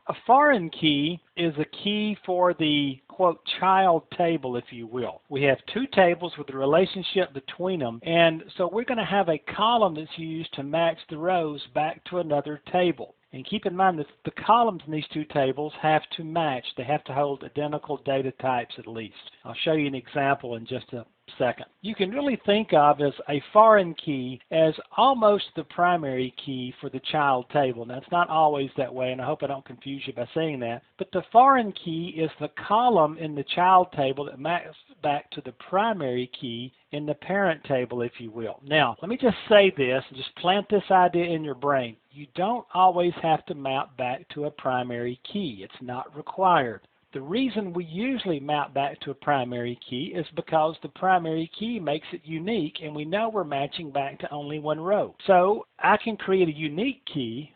A foreign key is a key for the, quote, child table, if you will. We have two tables with a relationship between them, and so we're going to have a column that's used to match the rows back to another table. And keep in mind that the columns in these two tables have to match. They have to hold identical data types at least. I'll show you an example in just a second. You can really think of as a foreign key as almost the primary key for the child table. Now, it's not always that way, and I hope I don't confuse you by saying that. But the foreign key is the column in the child table that maps back to the primary key in the parent table, if you will. Now, let me just say this and just plant this idea in your brain. You don't always have to map back to a primary key. It's not required. The reason we usually map back to a primary key is because the primary key makes it unique, and we know we're matching back to only one row. So I can create a unique key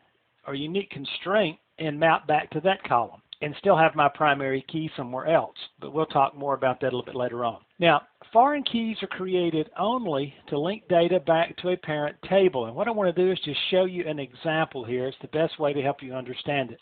or unique constraint and map back to that column and still have my primary key somewhere else. But we'll talk more about that a little bit later on. Now, foreign keys are created only to link data back to a parent table. And what I want to do is just show you an example here. It's the best way to help you understand it.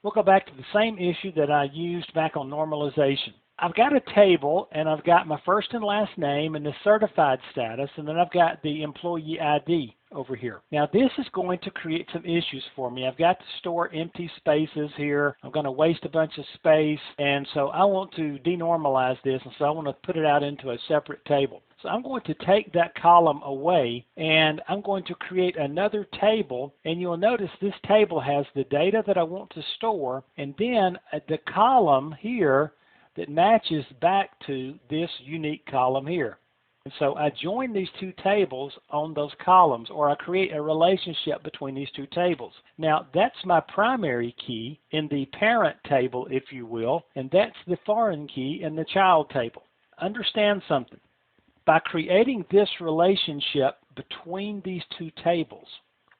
We'll go back to the same issue that I used back on normalization. I've got a table, and I've got my first and last name and the certified status, and then I've got the employee ID over here. Now, this is going to create some issues for me. I've got to store empty spaces here. I'm going to waste a bunch of space, and so I want to denormalize this, and so I want to put it out into a separate table. So I'm going to take that column away, and I'm going to create another table, and you'll notice this table has the data that I want to store, and then the column here that matches back to this unique column here. And so I join these two tables on those columns, or I create a relationship between these two tables. Now, that's my primary key in the parent table, if you will, and that's the foreign key in the child table. Understand something. By creating this relationship between these two tables,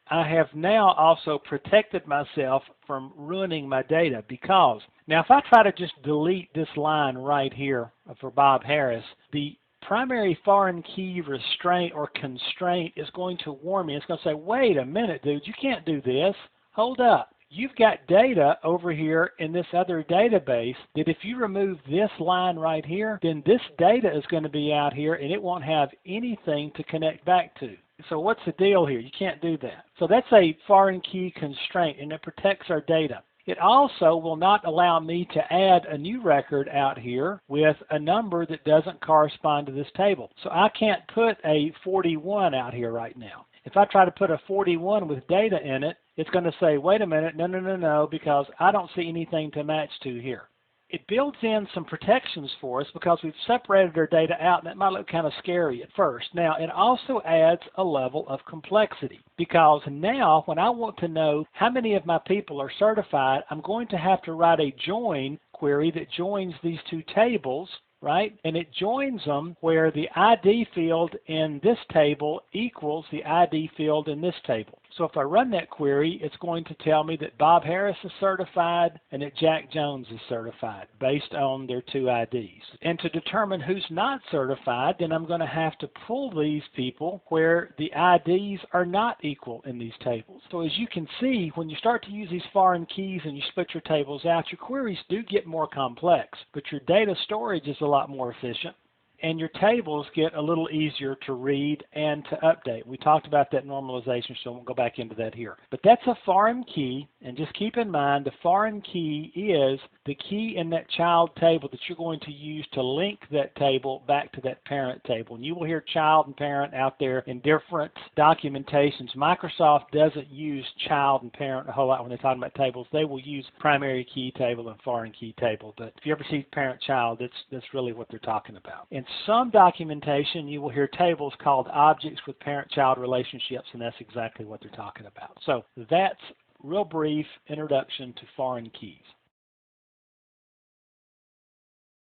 I have now also protected myself from ruining my data, because now if I try to just delete this line right here for Bob Harris, the primary foreign key restraint or constraint is going to warn me. It's going to say, wait a minute, dude, you can't do this. Hold up. You've got data over here in this other database that if you remove this line right here, then this data is going to be out here and it won't have anything to connect back to. So what's the deal here? You can't do that. So that's a foreign key constraint, and it protects our data. It also will not allow me to add a new record out here with a number that doesn't correspond to this table. So I can't put a 41 out here right now. If I try to put a 41 with data in it, it's going to say, wait a minute, no, because I don't see anything to match to here. It builds in some protections for us because we've separated our data out, and that might look kind of scary at first. Now, it also adds a level of complexity, because now when I want to know how many of my people are certified, I'm going to have to write a join query that joins these two tables, right? And it joins them where the ID field in this table equals the ID field in this table. So if I run that query, it's going to tell me that Bob Harris is certified and that Jack Jones is certified based on their two IDs. And to determine who's not certified, then I'm going to have to pull these people where the IDs are not equal in these tables. So as you can see, when you start to use these foreign keys and you split your tables out, your queries do get more complex, but your data storage is a lot more efficient, and your tables get a little easier to read and to update. We talked about that normalization, so I won't go back into that here. But that's a foreign key, and just keep in mind the foreign key is the key in that child table that you're going to use to link that table back to that parent table. And you will hear child and parent out there in different documentations. Microsoft doesn't use child and parent a whole lot when they're talking about tables. They will use primary key table and foreign key table. But if you ever see parent-child, that's really what they're talking about. In some documentation, you will hear tables called objects with parent-child relationships, and that's exactly what they're talking about. So that's real brief introduction to foreign keys.